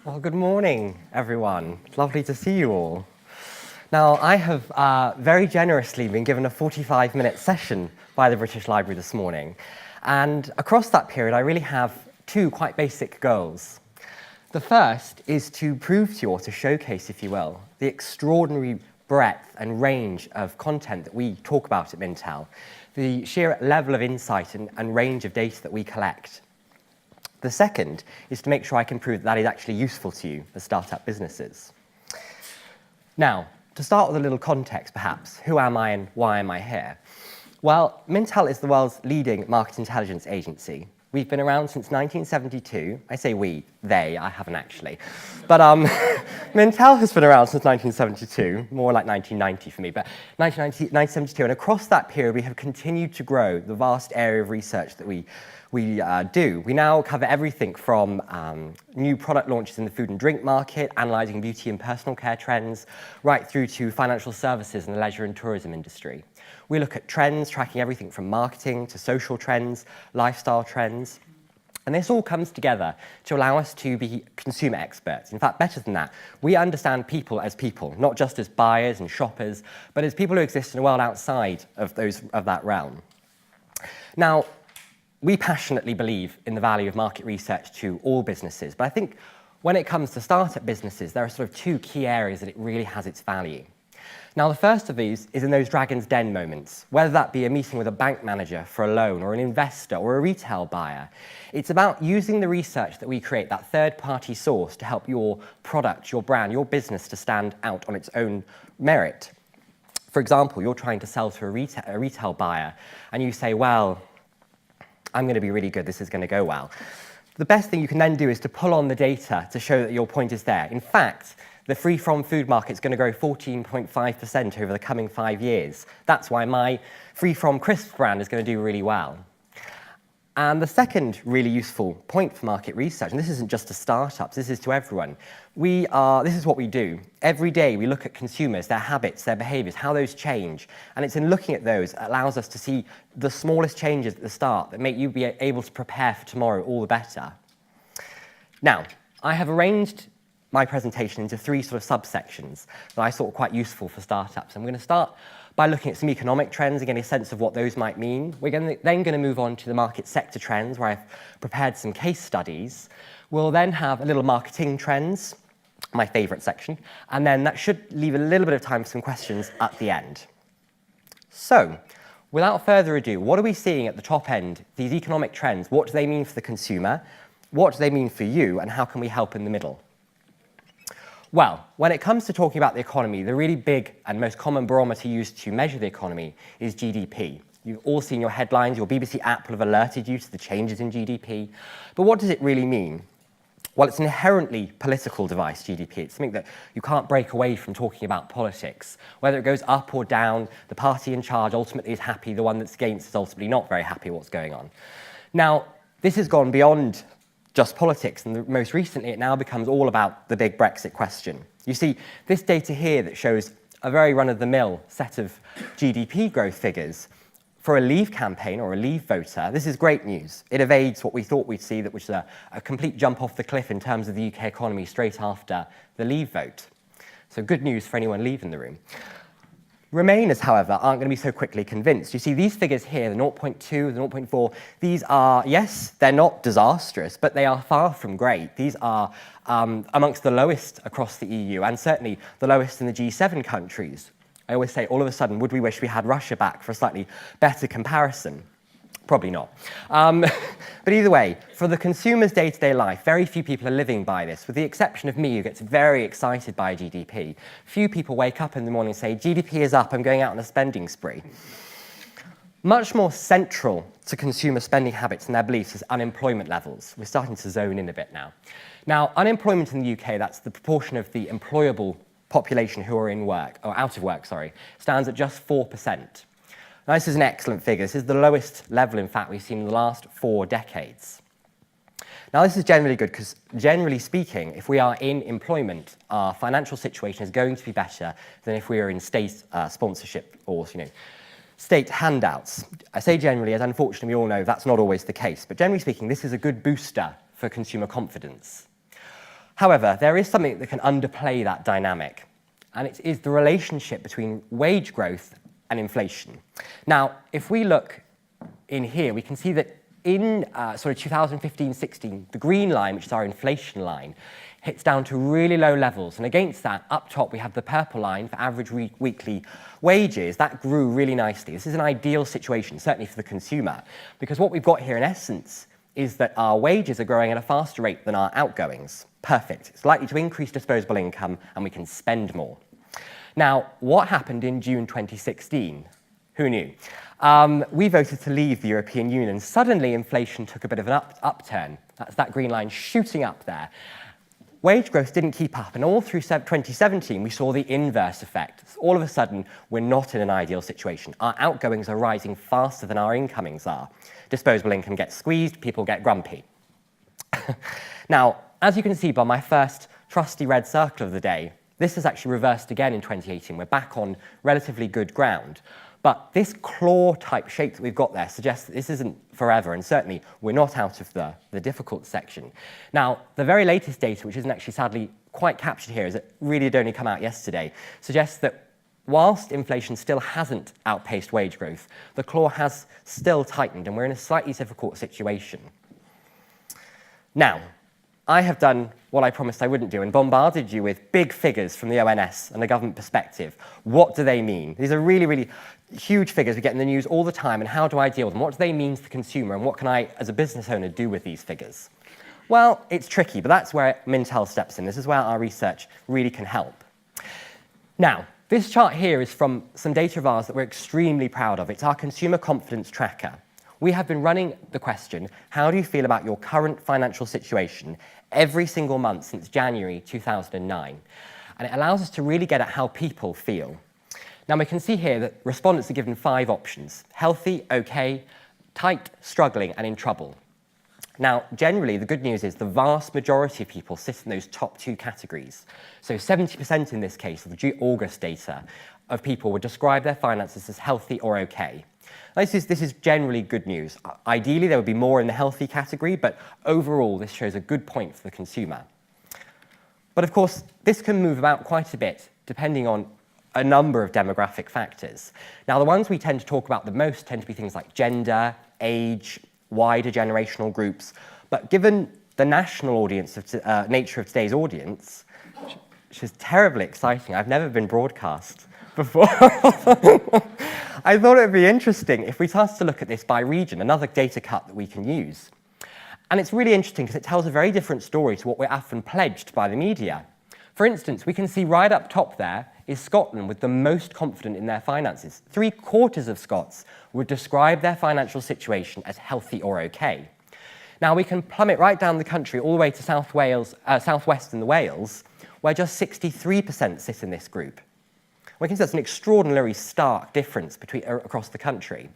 Well, good morning, everyone. It's lovely to see you all. Now, I have very generously been given a 45-minute session by the British Library this morning. And across that period, I really have two quite basic goals. The first is to prove to you, or to showcase, if you will, the extraordinary breadth and range of content that we talk about at Mintel, the sheer level of insight and range of data that we collect. The second is to make sure I can prove that is actually useful to you as startup businesses. Now, to start with a little context, perhaps, who am I and why am I here? Well, Mintel is the world's leading market intelligence agency. We've been around since 1972. I say we, they, I haven't actually. But Mintel has been around since 1972, more like 1990 for me, but 1972. And across that period, we have continued to grow the vast area of research that we do. We now cover everything from new product launches in the food and drink market, analysing beauty and personal care trends, right through to financial services and the leisure and tourism industry. We look at trends, tracking everything from marketing to social trends, lifestyle trends. And this all comes together to allow us to be consumer experts. In fact, better than that, we understand people, not just as buyers and shoppers, but as people who exist in a world outside of that realm. Now, we passionately believe in the value of market research to all businesses, but I think when it comes to startup businesses, there are sort of two key areas that it really has its value. Now, the first of these is in those Dragon's Den moments, whether that be a meeting with a bank manager for a loan or an investor or a retail buyer. It's about using the research that we create, that third-party source, to help your product, your brand, your business to stand out on its own merit. For example, you're trying to sell to a retail buyer, and you say, well, I'm going to be really good, this is going to go well. The best thing you can then do is to pull on the data to show that your point is there. In fact, the free-from food market is going to grow 14.5% over the coming 5 years. That's why my free-from crisps brand is going to do really well. And the second really useful point for market research, and this isn't just to startups, this is to everyone, this is what we do. Every day we look at consumers, their habits, their behaviours, how those change. And it's in looking at those that allows us to see the smallest changes at the start that make you be able to prepare for tomorrow all the better. Now, I have arranged my presentation into three sort of subsections that I thought were quite useful for startups. I'm going to start by looking at some economic trends and getting a sense of what those might mean. We're then going to move on to the market sector trends, where I've prepared some case studies. We'll then have a little marketing trends, my favourite section, and then that should leave a little bit of time for some questions at the end. So, without further ado, what are we seeing at the top end? These economic trends, what do they mean for the consumer? What do they mean for you? And how can we help in the middle? Well, when it comes to talking about the economy, the really big and most common barometer used to measure the economy is GDP. You've all seen your headlines, your BBC app will have alerted you to the changes in GDP. But what does it really mean? Well, it's an inherently political device, GDP. It's something that you can't break away from talking about politics. Whether it goes up or down, the party in charge ultimately is happy, the one that's against is ultimately not very happy with what's going on. Now, this has gone beyond just politics, and most recently it now becomes all about the big Brexit question. You see, this data here that shows a very run-of-the-mill set of GDP growth figures for a Leave campaign or a Leave voter, this is great news. It evades what we thought we'd see, which is a complete jump off the cliff in terms of the UK economy straight after the Leave vote. So good news for anyone leaving the room. Remainers, however, aren't going to be so quickly convinced. You see, these figures here, the 0.2, the 0.4, these are, yes, they're not disastrous, but they are far from great. These are amongst the lowest across the EU, and certainly the lowest in the G7 countries. I always say, all of a sudden, would we wish we had Russia back for a slightly better comparison? Probably not. But either way, for the consumer's day-to-day life, very few people are living by this, with the exception of me, who gets very excited by GDP. Few people wake up in the morning and say, GDP is up, I'm going out on a spending spree. Much more central to consumer spending habits and their beliefs is unemployment levels. We're starting to zone in a bit now. Now, unemployment in the UK, that's the proportion of the employable population who are in work, or out of work, sorry, stands at just 4%. Now, this is an excellent figure. This is the lowest level, in fact, we've seen in the last 4 decades. Now, this is generally good because, generally speaking, if we are in employment, our financial situation is going to be better than if we are in state sponsorship or, state handouts. I say generally, as unfortunately we all know, that's not always the case. But generally speaking, this is a good booster for consumer confidence. However, there is something that can underplay that dynamic, and it is the relationship between wage growth and inflation. Now, if we look in here, we can see that in sort of 2015-16, the green line, which is our inflation line, hits down to really low levels. And against that, up top, we have the purple line for average weekly wages. That grew really nicely. This is an ideal situation, certainly for the consumer, because what we've got here in essence is that our wages are growing at a faster rate than our outgoings. Perfect. It's likely to increase disposable income, and we can spend more. Now, what happened in June 2016? Who knew? We voted to leave the European Union. Suddenly, inflation took a bit of an upturn. That's that green line shooting up there. Wage growth didn't keep up, and all through 2017, we saw the inverse effect. All of a sudden, we're not in an ideal situation. Our outgoings are rising faster than our incomings are. Disposable income gets squeezed, people get grumpy. Now, as you can see by my first trusty red circle of the day, this has actually reversed again in 2018. We're back on relatively good ground. But this claw-type shape that we've got there suggests that this isn't forever, and certainly we're not out of the difficult section. Now, the very latest data, which isn't actually sadly quite captured here, as it really had only come out yesterday, suggests that whilst inflation still hasn't outpaced wage growth, the claw has still tightened, and we're in a slightly difficult situation. Now, I have done what I promised I wouldn't do and bombarded you with big figures from the ONS and the government perspective. What do they mean? These are really, really huge figures we get in the news all the time, and how do I deal with them? What do they mean to the consumer, and what can I, as a business owner, do with these figures? Well, it's tricky, but that's where Mintel steps in. This is where our research really can help. Now, this chart here is from some data of ours that we're extremely proud of. It's our consumer confidence tracker. We have been running the question, how do you feel about your current financial situation, every single month since January 2009. And it allows us to really get at how people feel. Now, we can see here that respondents are given 5 options: healthy, okay, tight, struggling, and in trouble. Now, generally, the good news is the vast majority of people sit in those top 2 categories. So 70% in this case of the August data of people would describe their finances as healthy or okay. This is generally good news. Ideally, there would be more in the healthy category, but overall, this shows a good point for the consumer. But of course, this can move about quite a bit, depending on a number of demographic factors. Now, the ones we tend to talk about the most tend to be things like gender, age, wider generational groups. But given the national audience of nature of today's audience, which is terribly exciting, I've never been broadcast before. I thought it would be interesting if we started to look at this by region, another data cut that we can use. And it's really interesting because it tells a very different story to what we're often pledged by the media. For instance, we can see right up top there is Scotland with the most confident in their finances. 3/4 of Scots would describe their financial situation as healthy or okay. Now, we can plummet right down the country all the way to southwestern Wales, where just 63% sit in this group. We can see that's an extraordinarily stark difference across the country.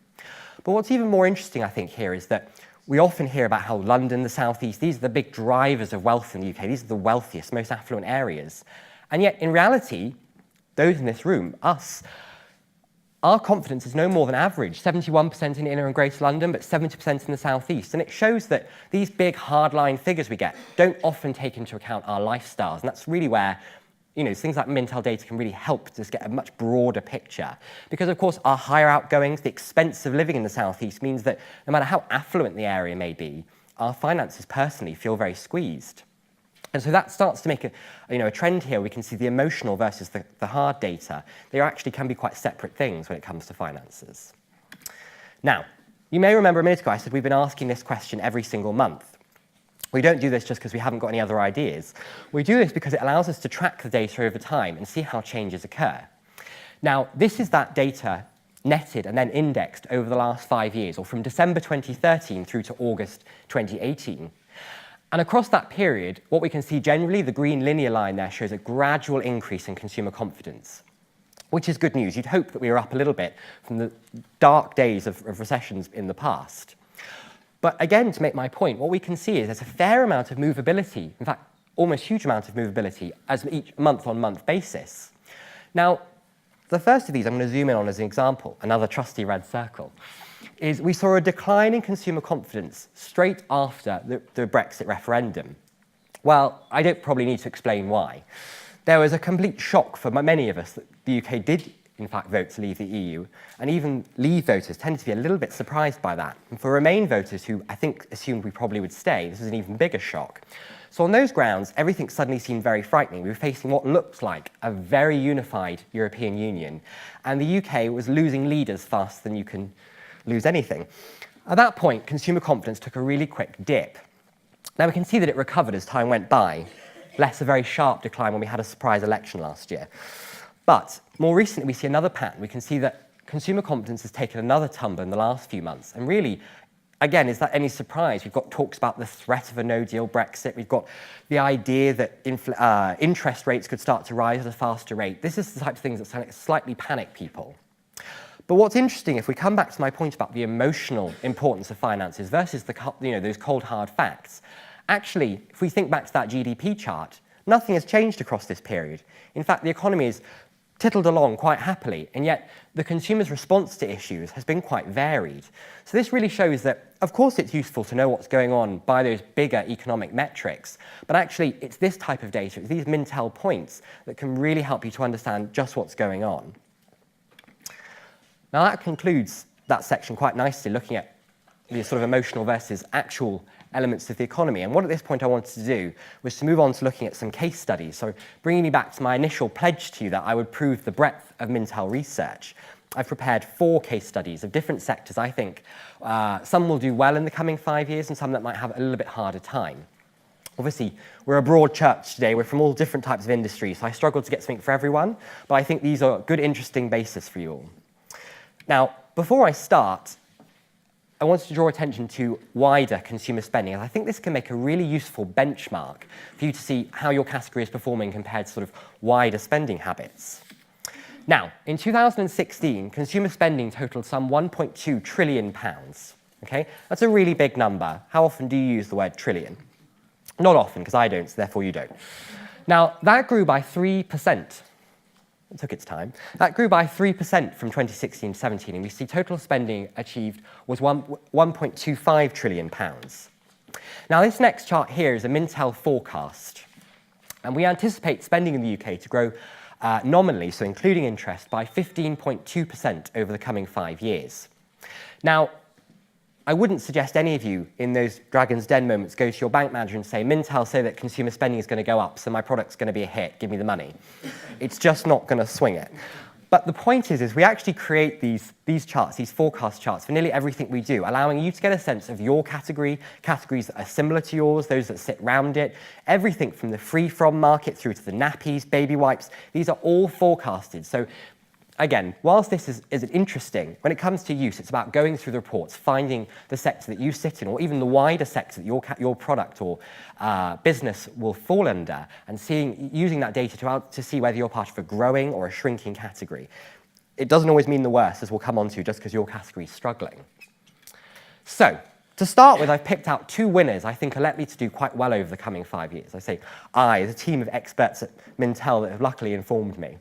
But what's even more interesting, I think, here is that we often hear about how London, the southeast, these are the big drivers of wealth in the UK. These are the wealthiest, most affluent areas. And yet, in reality, those in this room, us, our confidence is no more than average, 71% in inner and greater London, but 70% in the southeast. And it shows that these big hardline figures we get don't often take into account our lifestyles. And that's really where things like Mintel data can really help us get a much broader picture. Because, of course, our higher outgoings, the expense of living in the southeast means that no matter how affluent the area may be, our finances personally feel very squeezed. And so that starts to make a trend here. We can see the emotional versus the hard data. They actually can be quite separate things when it comes to finances. Now, you may remember a minute ago I said we've been asking this question every single month. We don't do this just because we haven't got any other ideas. We do this because it allows us to track the data over time and see how changes occur. Now, this is that data netted and then indexed over the last 5 years, or from December 2013 through to August 2018. And across that period, what we can see generally, the green linear line there shows a gradual increase in consumer confidence, which is good news. You'd hope that we were up a little bit from the dark days of recessions in the past. But again, to make my point, what we can see is there's a fair amount of movability, in fact, almost huge amount of movability as each month-on-month basis. Now, the first of these I'm going to zoom in on as an example, another trusty red circle, is we saw a decline in consumer confidence straight after the Brexit referendum. Well, I don't probably need to explain why. There was a complete shock for many of us that the UK did, in fact, vote to leave the EU, and even Leave voters tended to be a little bit surprised by that. And for Remain voters, who I think assumed we probably would stay, this was an even bigger shock. So on those grounds, everything suddenly seemed very frightening. We were facing what looked like a very unified European Union, and the UK was losing leaders faster than you can lose anything. At that point, consumer confidence took a really quick dip. Now we can see that it recovered as time went by, less a very sharp decline when we had a surprise election last year. But more recently, we see another pattern. We can see that consumer confidence has taken another tumble in the last few months. And really, again, is that any surprise? We've got talks about the threat of a no-deal Brexit. We've got the idea that interest rates could start to rise at a faster rate. This is the type of things that slightly panic people. But what's interesting, if we come back to my point about the emotional importance of finances versus those cold, hard facts, actually, if we think back to that GDP chart, nothing has changed across this period. In fact, the economy has tittled along quite happily, and yet the consumer's response to issues has been quite varied. So this really shows that, of course, it's useful to know what's going on by those bigger economic metrics, but actually it's this type of data, it's these Mintel points that can really help you to understand just what's going on. Now that concludes that section quite nicely, looking at the sort of emotional versus actual elements of the economy. And what at this point I wanted to do was to move on to looking at some case studies. So bringing me back to my initial pledge to you that I would prove the breadth of Mintel research, I've prepared 4 case studies of different sectors. I think some will do well in the coming 5 years and some that might have a little bit harder time. Obviously, we're a broad church today. We're from all different types of industries, so I struggled to get something for everyone, but I think these are a good, interesting basis for you all. Now, before I start, I wanted to draw attention to wider consumer spending, and I think this can make a really useful benchmark for you to see how your category is performing compared to sort of wider spending habits. Now, in 2016, consumer spending totaled some £1.2 trillion. Okay? That's a really big number. How often do you use the word trillion? Not often, because I don't, so therefore you don't. Now, that grew by 3%. It took its time. That grew by 3% from 2016 to 17, and we see total spending achieved was £1.25 trillion. Now, this next chart here is a Mintel forecast, and we anticipate spending in the UK to grow nominally, so including interest, by 15.2% over the coming 5 years. Now, I wouldn't suggest any of you in those Dragon's Den moments go to your bank manager and say, Mintel say that consumer spending is going to go up, so my product's going to be a hit, give me the money. It's just not going to swing it. But the point is we actually create these charts, these forecast charts, for nearly everything we do, allowing you to get a sense of your category, categories that are similar to yours, those that sit round it, everything from the free-from market through to the nappies, baby wipes. These are all forecasted. So again, whilst this is interesting, when it comes to use, it's about going through the reports, finding the sector that you sit in, or even the wider sector that your product or business will fall under, and using that data to see whether you're part of a growing or a shrinking category. It doesn't always mean the worst, as we'll come on to, just because your category is struggling. So, to start with, I've picked out 2 winners I think are likely to do quite well over the coming 5 years. I say I, as a team of experts at Mintel that have luckily informed me.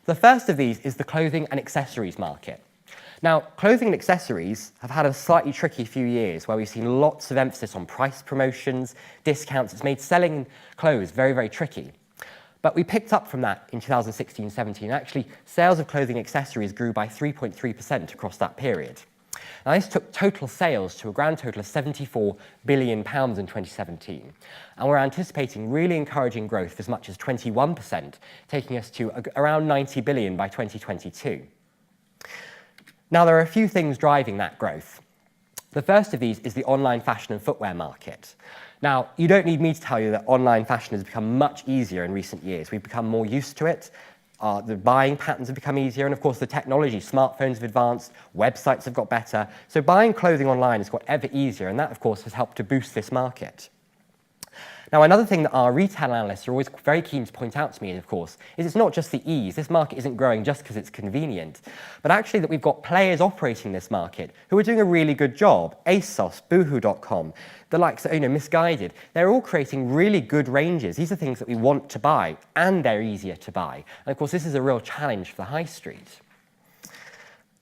The first of these is the clothing and accessories market. Now, clothing and accessories have had a slightly tricky few years where we've seen lots of emphasis on price promotions, discounts. It's made selling clothes very, very tricky. But we picked up from that in 2016-17. Actually, sales of clothing and accessories grew by 3.3% across that period. Now, this took total sales to a grand total of £74 billion in 2017. And we're anticipating really encouraging growth of as much as 21%, taking us to around £90 billion by 2022. Now, there are a few things driving that growth. The first of these is the online fashion and footwear market. Now, you don't need me to tell you that online fashion has become much easier in recent years. We've become more used to it. The buying patterns have become easier, and of course the technology, smartphones have advanced, websites have got better. So buying clothing online has got ever easier, and that of course has helped to boost this market. Now, another thing that our retail analysts are always very keen to point out to me, of course, is it's not just the ease. This market isn't growing just because it's convenient, but actually that we've got players operating this market who are doing a really good job. ASOS, Boohoo.com, the likes of Misguided, they're all creating really good ranges. These are things that we want to buy, and they're easier to buy. And of course, this is a real challenge for the high street.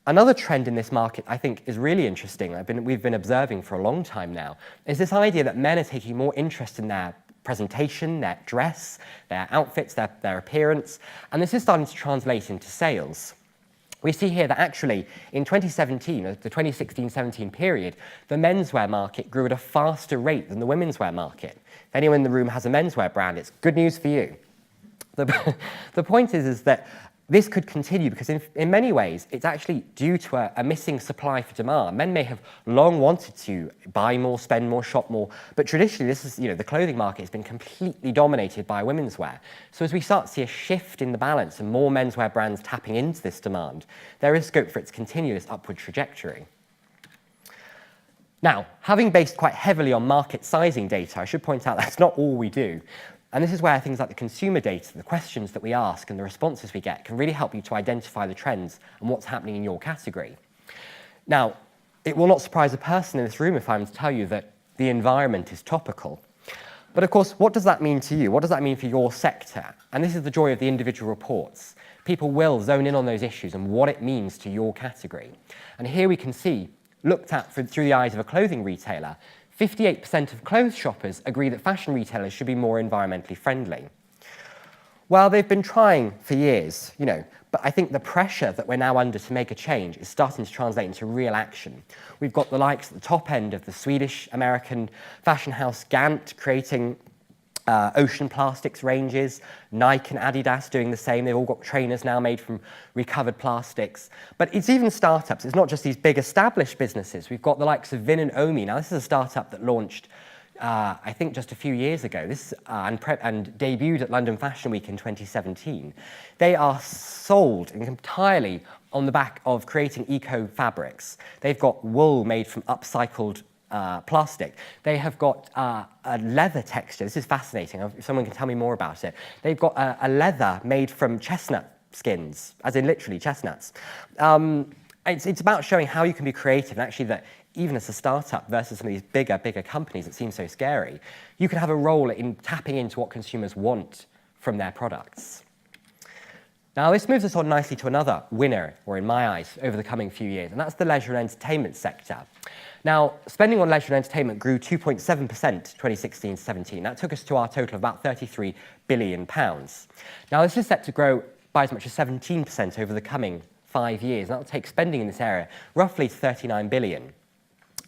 Another trend in this market I think is really interesting, we've been observing for a long time now, is this idea that men are taking more interest in their presentation, their dress, their outfits, their appearance, and this is starting to translate into sales. We see here that actually in 2017, the 2016-17 period, the menswear market grew at a faster rate than the women's wear market. If anyone in the room has a menswear brand, it's good news for you. The point is that this could continue because in many ways, it's actually due to a missing supply for demand. Men may have long wanted to buy more, spend more, shop more, but traditionally this is, the clothing market has been completely dominated by women's wear. So as we start to see a shift in the balance and more menswear brands tapping into this demand, there is scope for its continuous upward trajectory. Now, having based quite heavily on market sizing data, I should point out that's not all we do. And this is where things like the consumer data, the questions that we ask and the responses we get can really help you to identify the trends and what's happening in your category. Now, it will not surprise a person in this room if I'm to tell you that the environment is topical. But of course, what does that mean to you? What does that mean for your sector? And this is the joy of the individual reports. People will zone in on those issues and what it means to your category. And here we can see, looked at through the eyes of a clothing retailer, 58% of clothes shoppers agree that fashion retailers should be more environmentally friendly. Well, they've been trying for years, but I think the pressure that we're now under to make a change is starting to translate into real action. We've got the likes at the top end of the Swedish-American fashion house Gant creating ocean plastics ranges, Nike and Adidas doing the same. They've all got trainers now made from recovered plastics. But it's even startups. It's not just these big established businesses. We've got the likes of Vin and Omi. Now, this is a startup that launched, I think, just a few years ago and debuted at London Fashion Week in 2017. They are sold entirely on the back of creating eco fabrics. They've got wool made from upcycled plastic. They have got a leather texture. This is fascinating. If someone can tell me more about it. They've got a leather made from chestnut skins, as in literally chestnuts. It's about showing how you can be creative and actually that even as a startup versus some of these bigger companies that seem so scary, you can have a role in tapping into what consumers want from their products. Now, this moves us on nicely to another winner, or in my eyes, over the coming few years, and that's the leisure and entertainment sector. Now, spending on leisure and entertainment grew 2.7% 2016-17. That took us to our total of about £33 billion. Now, this is set to grow by as much as 17% over the coming 5 years, and that will take spending in this area roughly to £39 billion.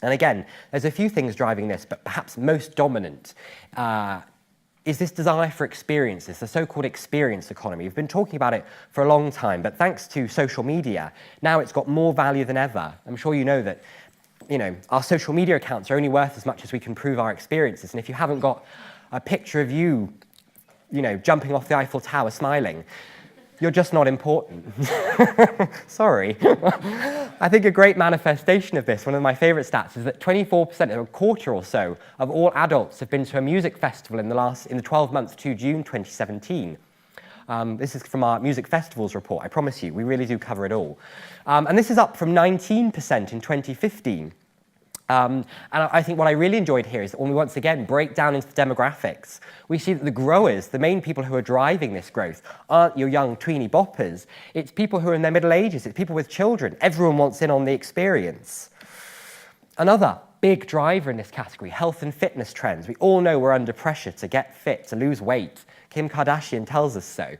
And again, there's a few things driving this, but perhaps most dominant is this desire for experiences, the so-called experience economy. We've been talking about it for a long time, but thanks to social media, now it's got more value than ever. I'm sure you know that our social media accounts are only worth as much as we can prove our experiences. And if you haven't got a picture of you, jumping off the Eiffel Tower smiling, you're just not important. Sorry. I think a great manifestation of this, one of my favorite stats, is that 24%, a quarter or so, of all adults have been to a music festival in the 12 months to June 2017. This is from our music festivals report. I promise you, we really do cover it all. And this is up from 19% in 2015. And I think what I really enjoyed here is that when we once again break down into the demographics, we see that the growers, the main people who are driving this growth, aren't your young tweeny boppers. It's people who are in their middle ages. It's people with children. Everyone wants in on the experience. Another big driver in this category, health and fitness trends. We all know we're under pressure to get fit, to lose weight. Kim Kardashian tells us so.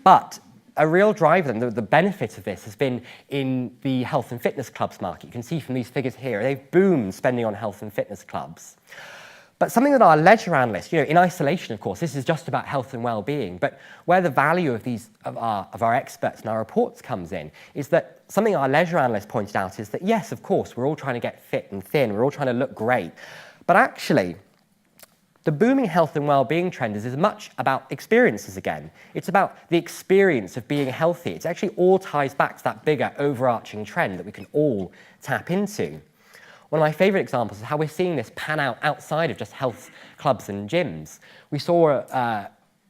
But a real driver, and the benefit of this has been in the health and fitness clubs market. You can see from these figures here, they've boomed spending on health and fitness clubs. But something that our leisure analysts, in isolation, of course, this is just about health and well-being, but where the value of our experts and our reports comes in is that something our leisure analysts pointed out is that, yes, of course, we're all trying to get fit and thin, we're all trying to look great, but actually, the booming health and well-being trend is as much about experiences again. It's about the experience of being healthy. It actually all ties back to that bigger overarching trend that we can all tap into. One of my favourite examples is how we're seeing this pan out outside of just health clubs and gyms. We saw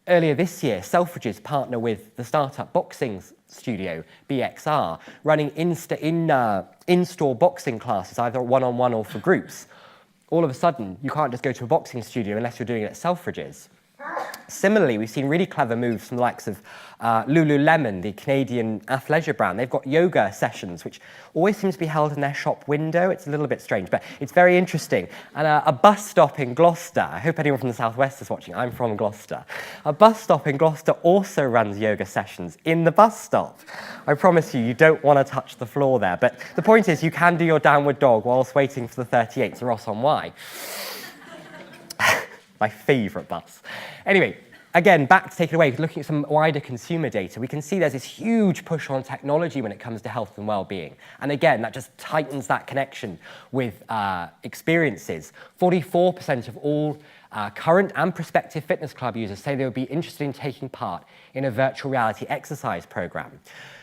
earlier this year, Selfridges partner with the startup boxing studio, BXR, running in-store boxing classes, either one-on-one or for groups. All of a sudden, you can't just go to a boxing studio unless you're doing it at Selfridges. Similarly, we've seen really clever moves from the likes of Lululemon, the Canadian athleisure brand. They've got yoga sessions, which always seem to be held in their shop window. It's a little bit strange, but it's very interesting. And a bus stop in Gloucester, I hope anyone from the Southwest is watching, I'm from Gloucester. A bus stop in Gloucester also runs yoga sessions in the bus stop. I promise you don't want to touch the floor there. But the point is, you can do your downward dog whilst waiting for the 38 to Ross on Wye. My favourite bus. Anyway, again, back to take it away, looking at some wider consumer data, we can see there's this huge push on technology when it comes to health and well-being. And again, that just tightens that connection with experiences. 44% of all current and prospective fitness club users say they would be interested in taking part in a virtual reality exercise program.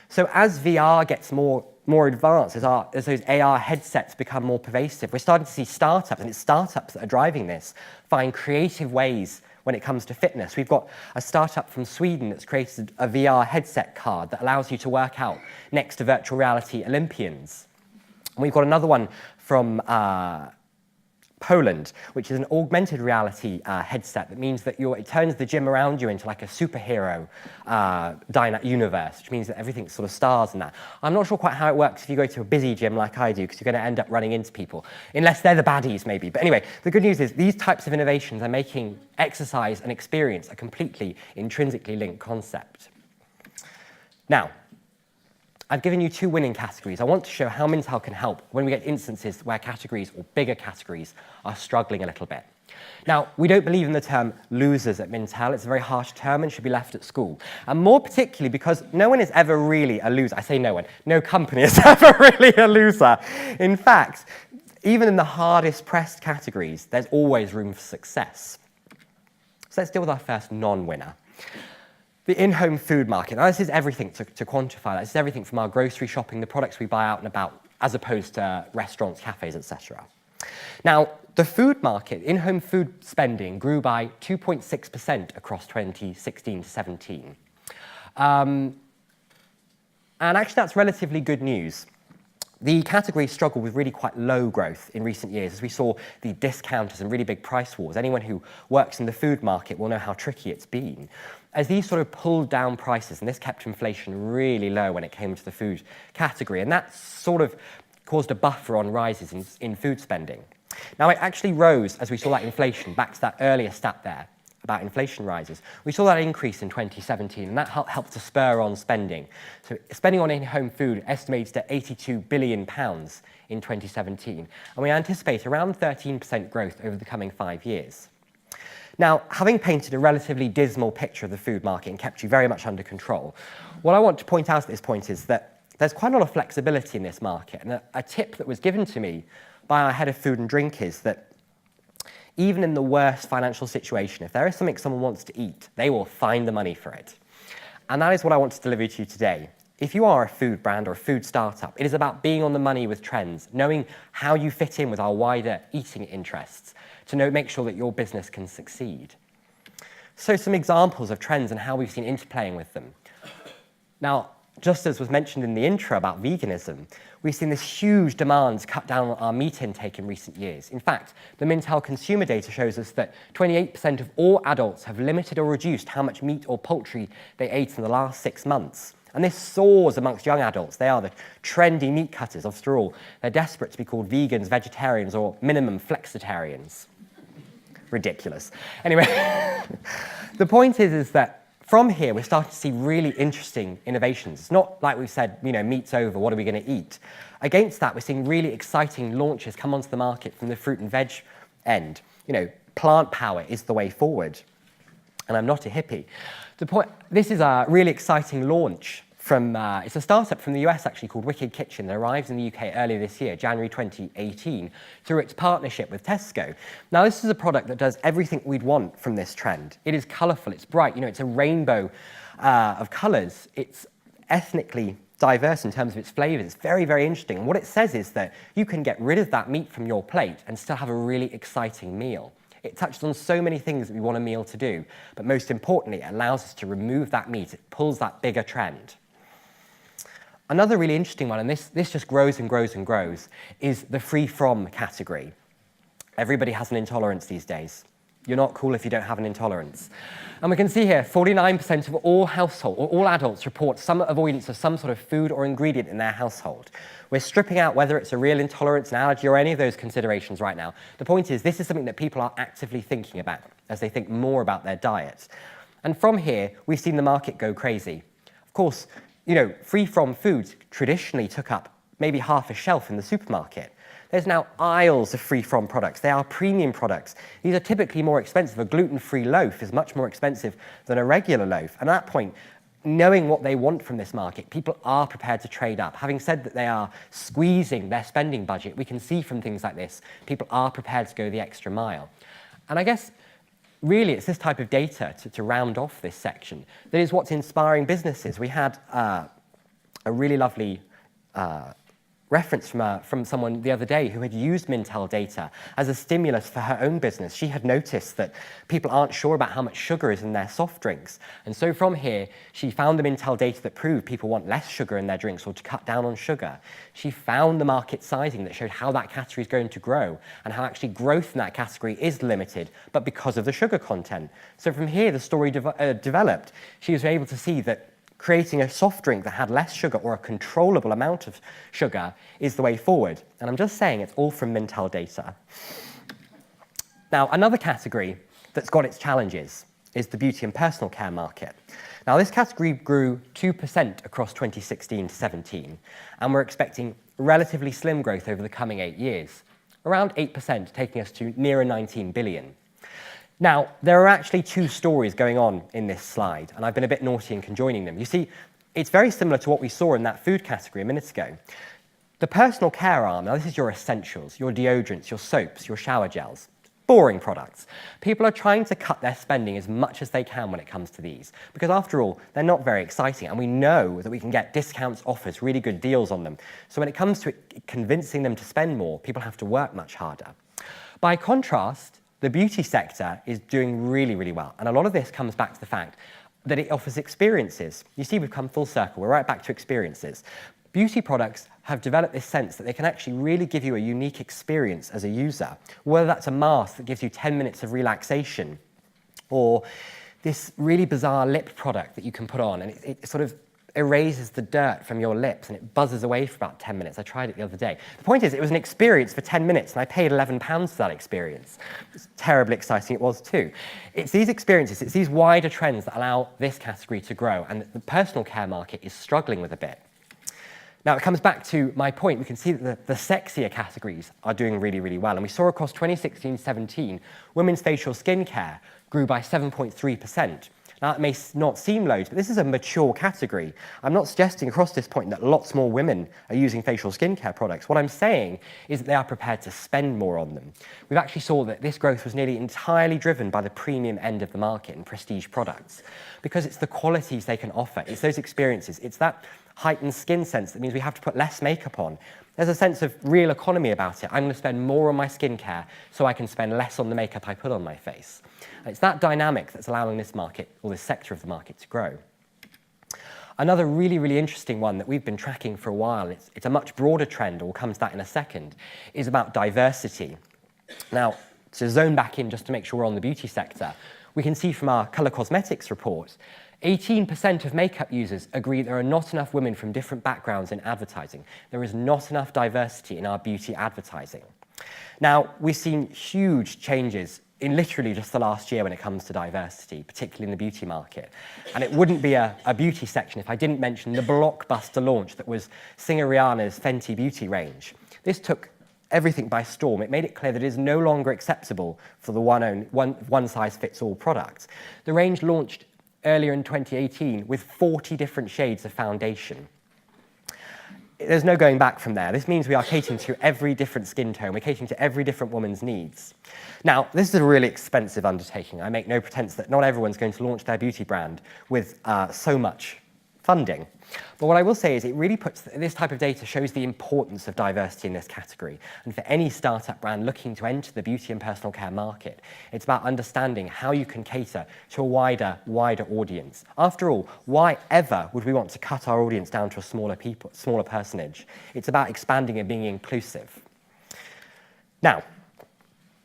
So as VR gets more advanced, as those AR headsets become more pervasive, we're starting to see startups, and it's startups that are driving this, find creative ways when it comes to fitness. We've got a startup from Sweden that's created a VR headset card that allows you to work out next to virtual reality Olympians. And we've got another one from Poland, which is an augmented reality headset that means that it turns the gym around you into like a superhero universe, which means that everything's sort of stars and that. I'm not sure quite how it works if you go to a busy gym like I do, because you're going to end up running into people, unless they're the baddies maybe. But anyway, the good news is these types of innovations are making exercise and experience a completely intrinsically linked concept. Now, I've given you two winning categories. I want to show how Mintel can help when we get instances where categories or bigger categories are struggling a little bit. Now, we don't believe in the term losers at Mintel. It's a very harsh term and should be left at school. And more particularly because no one is ever really a loser. I say no one. No company is ever really a loser. In fact, even in the hardest pressed categories, there's always room for success. So let's deal with our first non-winner. The in-home food market. Now, this is everything to quantify that. This is everything from our grocery shopping, the products we buy out and about, as opposed to restaurants, cafes, etc. Now, the food market, in-home food spending grew by 2.6% across 2016 to 17. And actually, that's relatively good news. The category struggled with really quite low growth in recent years, as we saw the discounters and really big price wars. Anyone who works in the food market will know how tricky it's been. As these sort of pulled down prices, and this kept inflation really low when it came to the food category, and that sort of caused a buffer on rises in food spending. Now, it actually rose as we saw that inflation, back to that earlier stat there about inflation rises. We saw that increase in 2017, and that helped to spur on spending. So spending on in-home food estimated at £82 billion in 2017, and we anticipate around 13% growth over the coming 5 years. Now, having painted a relatively dismal picture of the food market and kept you very much under control, what I want to point out at this point is that there's quite a lot of flexibility in this market, and a tip that was given to me by our head of food and drink is that even in the worst financial situation, if there is something someone wants to eat, they will find the money for it. And that is what I want to deliver to you today. If you are a food brand or a food startup, it is about being on the money with trends, knowing how you fit in with our wider eating interests to make sure that your business can succeed. So some examples of trends and how we've seen interplaying with them. Now, just as was mentioned in the intro about veganism, we've seen this huge demand to cut down on our meat intake in recent years. In fact, the Mintel consumer data shows us that 28% of all adults have limited or reduced how much meat or poultry they ate in the last 6 months. And this soars amongst young adults. They are the trendy meat cutters. After all, they're desperate to be called vegans, vegetarians, or minimum flexitarians. Ridiculous. Anyway, the point is that from here, we're starting to see really interesting innovations. It's not like we've said, meat's over, what are we going to eat? Against that, we're seeing really exciting launches come onto the market from the fruit and veg end. Plant power is the way forward. And I'm not a hippie. This is a really exciting launch from, it's a startup from the US actually called Wicked Kitchen that arrived in the UK earlier this year, January 2018, through its partnership with Tesco. Now, this is a product that does everything we'd want from this trend. It is colourful, it's bright, it's a rainbow of colours. It's ethnically diverse in terms of its flavours. It's very, very interesting. And what it says is that you can get rid of that meat from your plate and still have a really exciting meal. It touches on so many things that we want a meal to do, but most importantly, it allows us to remove that meat. It pulls that bigger trend. Another really interesting one, and this just grows and grows and grows, is the free from category. Everybody has an intolerance these days. You're not cool if you don't have an intolerance. And we can see here, 49% of all household, or all adults report some avoidance of some sort of food or ingredient in their household. We're stripping out whether it's a real intolerance, an allergy, or any of those considerations right now. The point is, this is something that people are actively thinking about as they think more about their diet. And from here, we've seen the market go crazy. Of course, free-from foods traditionally took up maybe half a shelf in the supermarket. There's now aisles of free-from products. They are premium products. These are typically more expensive. A gluten-free loaf is much more expensive than a regular loaf. And at that point, knowing what they want from this market, people are prepared to trade up. Having said that they are squeezing their spending budget, we can see from things like this, people are prepared to go the extra mile. And I guess, really, it's this type of data, to round off this section, that is what's inspiring businesses. We had a really lovely reference from someone the other day who had used Mintel data as a stimulus for her own business. She had noticed that people aren't sure about how much sugar is in their soft drinks. And so from here, she found the Mintel data that proved people want less sugar in their drinks or to cut down on sugar. She found the market sizing that showed how that category is going to grow and how actually growth in that category is limited, but because of the sugar content. So from here, the story developed. She was able to see that creating a soft drink that had less sugar or a controllable amount of sugar is the way forward. And I'm just saying it's all from Mintel data. Now, another category that's got its challenges is the beauty and personal care market. Now, this category grew 2% across 2016 to 17, and we're expecting relatively slim growth over the coming 8 years, around 8%, taking us to nearer 19 billion. Now, there are actually two stories going on in this slide, and I've been a bit naughty in conjoining them. You see, it's very similar to what we saw in that food category a minute ago. The personal care arm, now this is your essentials, your deodorants, your soaps, your shower gels, boring products. People are trying to cut their spending as much as they can when it comes to these, because after all, they're not very exciting, and we know that we can get discounts, offers, really good deals on them. So when it comes to convincing them to spend more, people have to work much harder. By contrast, the beauty sector is doing really, really well. And a lot of this comes back to the fact that it offers experiences. You see, we've come full circle. We're right back to experiences. Beauty products have developed this sense that they can actually really give you a unique experience as a user, whether that's a mask that gives you 10 minutes of relaxation, or this really bizarre lip product that you can put on, and it sort of erases the dirt from your lips and it buzzes away for about 10 minutes. I tried it the other day. The point is, it was an experience for 10 minutes and I paid £11 for that experience. It's terribly exciting, it was too. It's these experiences, it's these wider trends that allow this category to grow, and the personal care market is struggling with a bit. Now, it comes back to my point. We can see that the sexier categories are doing really, really well. And we saw across 2016-17, women's facial skincare grew by 7.3%. Now, it may not seem loads, but this is a mature category. I'm not suggesting across this point that lots more women are using facial skincare products. What I'm saying is that they are prepared to spend more on them. We've actually saw that this growth was nearly entirely driven by the premium end of the market and prestige products, because it's the qualities they can offer. It's those experiences. It's that heightened skin sense that means we have to put less makeup on. There's a sense of real economy about it. I'm going to spend more on my skincare so I can spend less on the makeup I put on my face. And it's that dynamic that's allowing this market, or this sector of the market, to grow. Another really, really interesting one that we've been tracking for a while, it's a much broader trend, and we'll come to that in a second, is about diversity. Now, to zone back in just to make sure we're on the beauty sector, we can see from our colour cosmetics report, 18% of makeup users agree there are not enough women from different backgrounds in advertising. There is not enough diversity in our beauty advertising. Now, we've seen huge changes in literally just the last year when it comes to diversity, particularly in the beauty market. And it wouldn't be a beauty section if I didn't mention the blockbuster launch that was singer Rihanna's Fenty Beauty range. This took everything by storm. It made it clear that it is no longer acceptable for the one-size-fits-all product. The range launched earlier in 2018 with 40 different shades of foundation. There's no going back from there. This means we are catering to every different skin tone. We're catering to every different woman's needs. Now, this is a really expensive undertaking. I make no pretense that not everyone's going to launch their beauty brand with so much funding. But what I will say is it really puts, this type of data shows the importance of diversity in this category. And for any startup brand looking to enter the beauty and personal care market, it's about understanding how you can cater to a wider audience. After all, why ever would we want to cut our audience down to a smaller personage? It's about expanding and being inclusive. Now,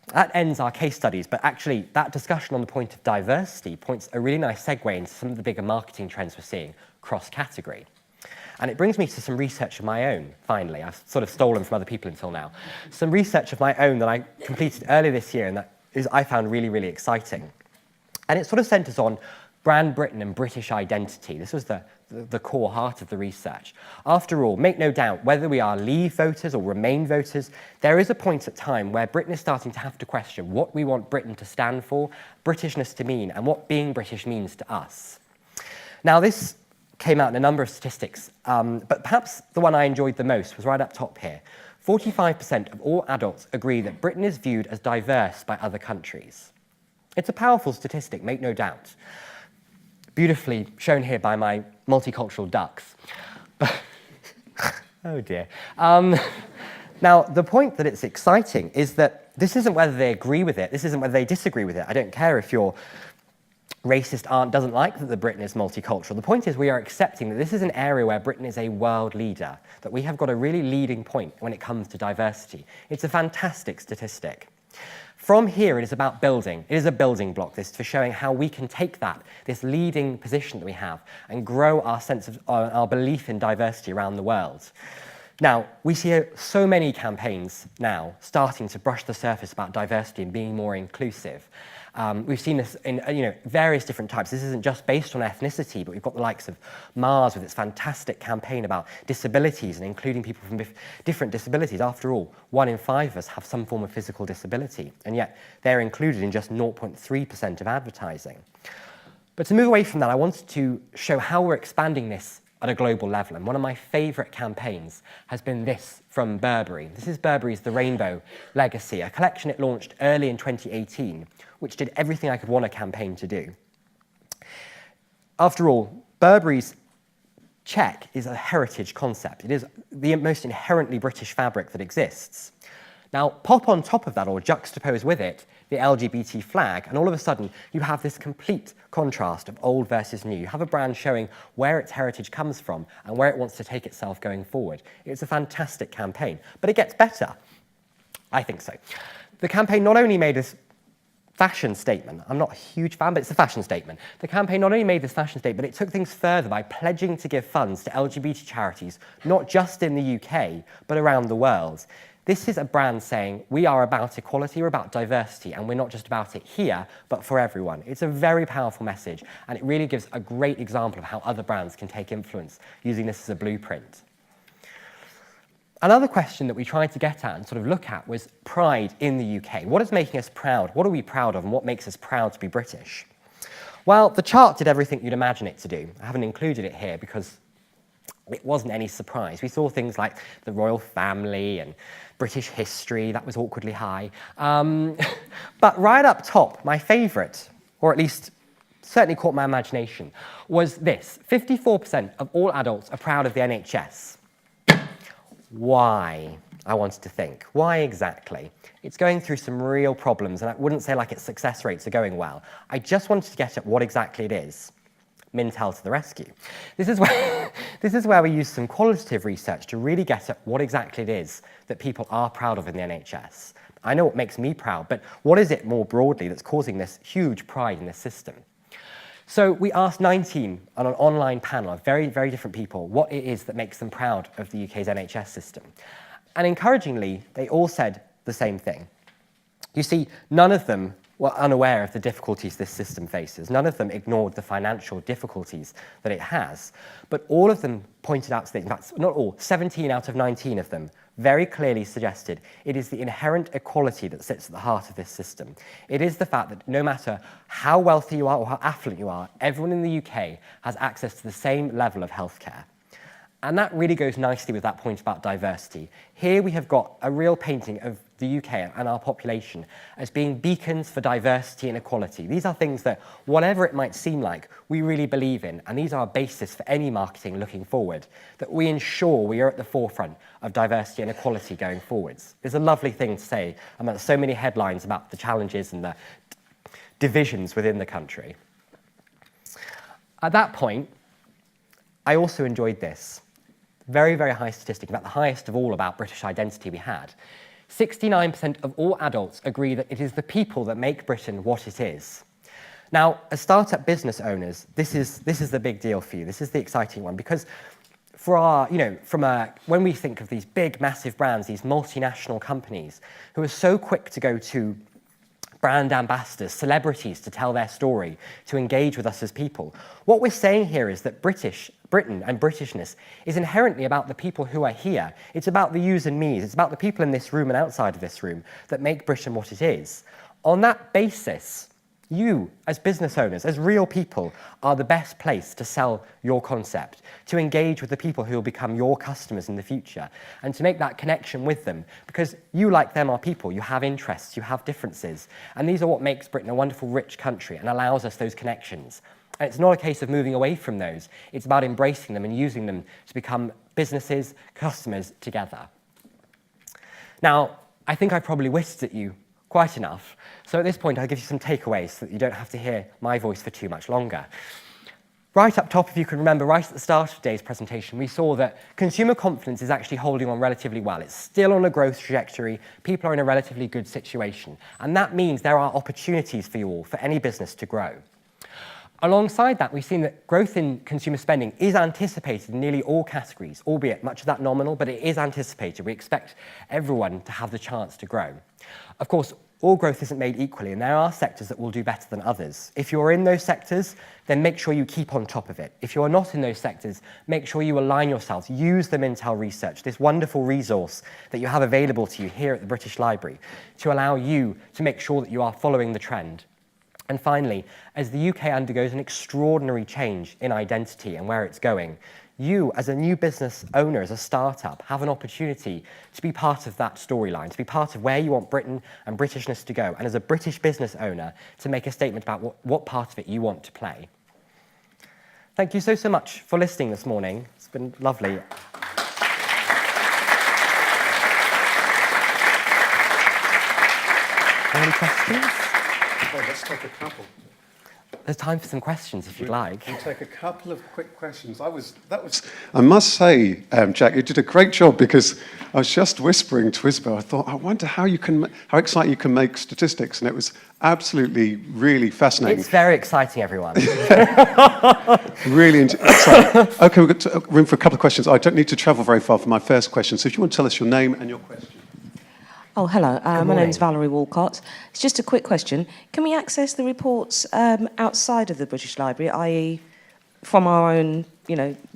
that ends our case studies, but actually that discussion on the point of diversity points a really nice segue into some of the bigger marketing trends we're seeing cross-category. And it brings me to some research of my own, finally. I've sort of stolen from other people until now. Some research of my own that I completed earlier this year and that I found really, really exciting. And it sort of centres on brand Britain and British identity. This was the core heart of the research. After all, make no doubt, whether we are Leave voters or Remain voters, there is a point at time where Britain is starting to have to question what we want Britain to stand for, Britishness to mean, and what being British means to us. Now, this came out in a number of statistics, but perhaps the one I enjoyed the most was right up top here. 45% of all adults agree that Britain is viewed as diverse by other countries. It's a powerful statistic, make no doubt. Beautifully shown here by my multicultural ducks. Oh dear. Now, the point that it's exciting is that this isn't whether they agree with it, this isn't whether they disagree with it. I don't care if your racist aunt doesn't like that Britain is multicultural. The point is we are accepting that this is an area where Britain is a world leader, that we have got a really leading point when it comes to diversity. It's a fantastic statistic. From here, it is about building. It is a building block, this, for showing how we can take that, this leading position that we have, and grow our sense of our belief in diversity around the world. Now, we see so many campaigns now starting to brush the surface about diversity and being more inclusive. We've seen this in various different types. This isn't just based on ethnicity, but we've got the likes of Mars with its fantastic campaign about disabilities and including people from different disabilities. After all, 1 in 5 of us have some form of physical disability, and yet they're included in just 0.3% of advertising. But to move away from that, I wanted to show how we're expanding this at a global level. And one of my favourite campaigns has been this from Burberry. This is Burberry's The Rainbow Legacy, a collection it launched early in 2018, which did everything I could want a campaign to do. After all, Burberry's check is a heritage concept. It is the most inherently British fabric that exists. Now, pop on top of that, or juxtapose with it, the LGBT flag, and all of a sudden you have this complete contrast of old versus new. You have a brand showing where its heritage comes from and where it wants to take itself going forward. It's a fantastic campaign, but it gets better. I think so. The campaign not only made this fashion statement, I'm not a huge fan, but it's a fashion statement. The campaign not only made this fashion statement, it took things further by pledging to give funds to LGBT charities, not just in the UK, but around the world. This is a brand saying, we are about equality, we're about diversity, and we're not just about it here, but for everyone. It's a very powerful message, and it really gives a great example of how other brands can take influence using this as a blueprint. Another question that we tried to get at and sort of look at was pride in the UK. What is making us proud? What are we proud of, and what makes us proud to be British? Well, the chart did everything you'd imagine it to do. I haven't included it here because it wasn't any surprise. We saw things like the royal family and British history, that was awkwardly high. But right up top, my favourite, or at least certainly caught my imagination, was this. 54% of all adults are proud of the NHS. Why? I wanted to think. Why exactly? It's going through some real problems, and I wouldn't say like its success rates are going well. I just wanted to get at what exactly it is. Mintel to the rescue. This is where we use some qualitative research to really get at what exactly it is that people are proud of in the NHS. I know what makes me proud, but what is it more broadly that's causing this huge pride in this system? So we asked 19 on an online panel of very, very different people what it is that makes them proud of the UK's NHS system. And encouragingly, they all said the same thing. You see, none of them were unaware of the difficulties this system faces. None of them ignored the financial difficulties that it has. But all of them pointed out to things, in fact, not all, 17 out of 19 of them very clearly suggested it is the inherent equality that sits at the heart of this system. It is the fact that no matter how wealthy you are or how affluent you are, everyone in the UK has access to the same level of healthcare. And that really goes nicely with that point about diversity. Here we have got a real painting of the UK and our population as being beacons for diversity and equality. These are things that, whatever it might seem like, we really believe in, and these are a basis for any marketing looking forward, that we ensure we are at the forefront of diversity and equality going forwards. It's a lovely thing to say amongst so many headlines about the challenges and the divisions within the country. At that point, I also enjoyed this. Very, very high statistic, about the highest of all about British identity we had. 69% of all adults agree that it is the people that make Britain what it is. Now, as startup business owners, this is the big deal for you. This is the exciting one, because for our, when we think of these big, massive brands, these multinational companies who are so quick to go to brand ambassadors, celebrities to tell their story, to engage with us as people, what we're saying here is that Britain and Britishness is inherently about the people who are here. It's about the yous and me's. It's about the people in this room and outside of this room that make Britain what it is. On that basis, you, as business owners, as real people, are the best place to sell your concept, to engage with the people who will become your customers in the future, and to make that connection with them, because you, like them, are people. You have interests, you have differences, and these are what makes Britain a wonderful, rich country and allows us those connections. And it's not a case of moving away from those. It's about embracing them and using them to become businesses, customers together. Now, I think I probably whisked at you quite enough. So at this point, I'll give you some takeaways so that you don't have to hear my voice for too much longer. Right up top, if you can remember, right at the start of today's presentation, we saw that consumer confidence is actually holding on relatively well. It's still on a growth trajectory. People are in a relatively good situation. And that means there are opportunities for you all, for any business to grow. Alongside that, we've seen that growth in consumer spending is anticipated in nearly all categories, albeit much of that nominal, but it is anticipated. We expect everyone to have the chance to grow. Of course, all growth isn't made equally, and there are sectors that will do better than others. If you're in those sectors, then make sure you keep on top of it. If you're not in those sectors, make sure you align yourselves. Use the Mintel research, this wonderful resource that you have available to you here at the British Library, to allow you to make sure that you are following the trend. And finally, as the UK undergoes an extraordinary change in identity and where it's going, you, as a new business owner, as a startup, have an opportunity to be part of that storyline, to be part of where you want Britain and Britishness to go, and as a British business owner, to make a statement about what part of it you want to play. Thank you so much for listening this morning. It's been lovely. Any questions? Okay, let's take a couple. There's time for some questions if you'd like. We'll take a couple of quick questions. I must say, Jack, you did a great job, because I was just whispering to Isabel. I thought, I wonder how exciting you can make statistics, and it was absolutely, really fascinating. It's very exciting, everyone. Really exciting. Okay, we've got room for a couple of questions. I don't need to travel very far for my first question, so if you want to tell us your name and your question. Oh, hello. My name's Valerie Walcott. It's just a quick question. Can we access the reports outside of the British Library, i.e. from our own,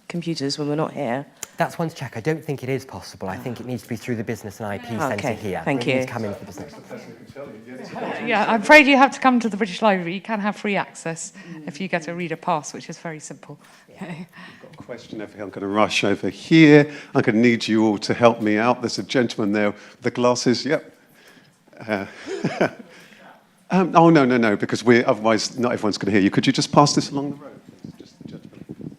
computers when we're not here? That's one to check. I don't think it is possible. I think it needs to be through the Business and IP Centre here. Thank you. Come into the business. Yeah, I'm afraid you have to come to the British Library. You can have free access if you get a reader pass, which is very simple. I've got a question over here. I'm going to rush over here. I'm going to need you all to help me out. There's a gentleman there with the glasses. Yep. Oh, no, because otherwise not everyone's going to hear you. Could you just pass this along the road? Just the gentleman.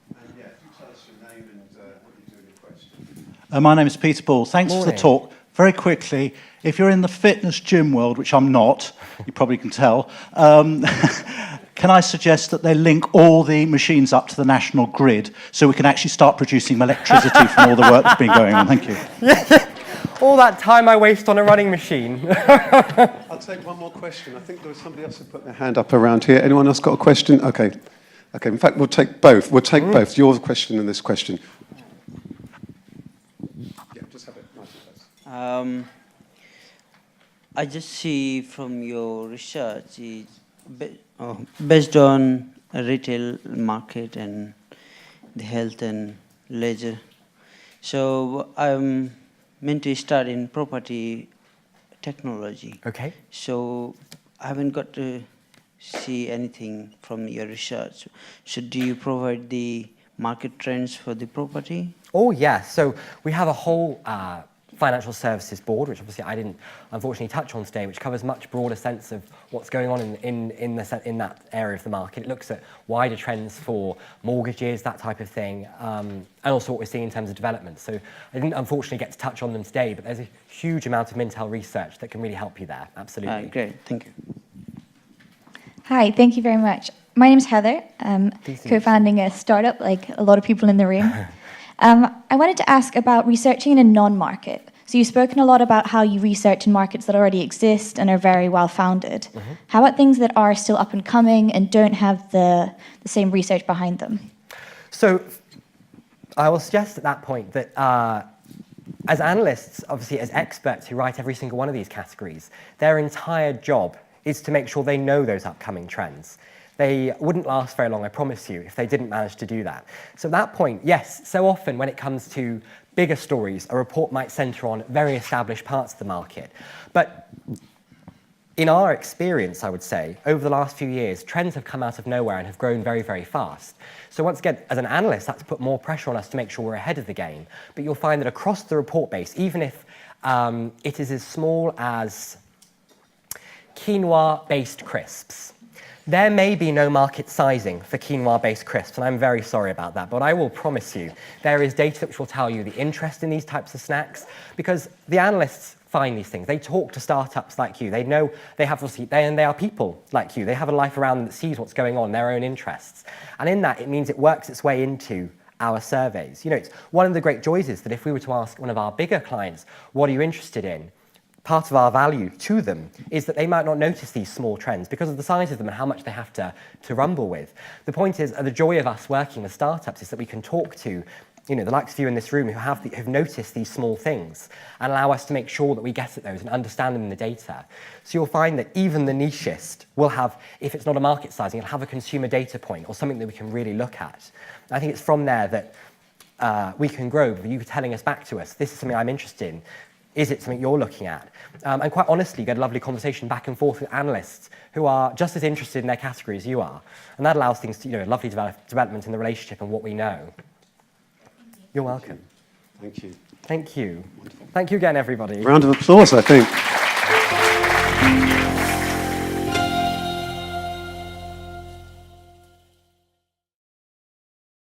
And yeah, if you tell us your name and what you do in your question. My name is Peter Ball. Thanks for the talk. Very quickly, if you're in the fitness gym world, which I'm not, you probably can tell, can I suggest that they link all the machines up to the national grid so we can actually start producing electricity from all the work that's been going on? Thank you. All that time I waste on a running machine. I'll take one more question. I think there was somebody else who put their hand up around here. Anyone else got a question? Okay. In fact, we'll take both. We'll take both. Your question and this question. Yeah, just have it nice and close. I just see from your research, based on a retail market and the health and leisure. So I'm meant to start in property technology. Okay. So I haven't got to see anything from your research. So do you provide the market trends for the property? Oh, yeah. So we have a whole financial services board, which obviously I didn't unfortunately touch on today, which covers much broader sense of what's going on in that area of the market. It looks at wider trends for mortgages, that type of thing, and also what we're seeing in terms of development. So I didn't unfortunately get to touch on them today, but there's a huge amount of Mintel research that can really help you there. Absolutely. Great, thank you. Hi, thank you very much. My name is Heather. I'm co-founding a startup, like a lot of people in the room. I wanted to ask about researching in a non-market. So you've spoken a lot about how you research in markets that already exist and are very well founded. How about things that are still up and coming and don't have the same research behind them? So I will suggest at that point that as analysts, obviously as experts who write every single one of these categories, their entire job is to make sure they know those upcoming trends. They wouldn't last very long, I promise you, if they didn't manage to do that. So at that point, yes, so often when it comes to bigger stories, a report might centre on very established parts of the market. But in our experience, I would say, over the last few years, trends have come out of nowhere and have grown very, very fast. So once again, as an analyst, that's put more pressure on us to make sure we're ahead of the game. But you'll find that across the report base, even if it is as small as quinoa-based crisps, there may be no market sizing for quinoa-based crisps, and I'm very sorry about that, but I will promise you there is data which will tell you the interest in these types of snacks, because the analysts find these things. They talk to startups like you. They know they have, obviously, they are people like you. They have a life around them that sees what's going on, their own interests. And in that, it means it works its way into our surveys. You know, it's one of the great joys is that if we were to ask one of our bigger clients, what are you interested in? Part of our value to them is that they might not notice these small trends because of the size of them and how much they have to rumble with. The point is, the joy of us working with startups is that we can talk to, you know, the likes of you in this room who've noticed these small things and allow us to make sure that we get at those and understand them in the data. So you'll find that even the nichest will have, if it's not a market sizing, it'll have a consumer data point or something that we can really look at. And I think it's from there that we can grow, with you telling us back to us, this is something I'm interested in. Is it something you're looking at? And quite honestly, get a lovely conversation back and forth with analysts who are just as interested in their category as you are. And that allows things to, you know, lovely development in the relationship and what we know. You're welcome. Thank you. Thank you. Thank you again, everybody. Round of applause, I think.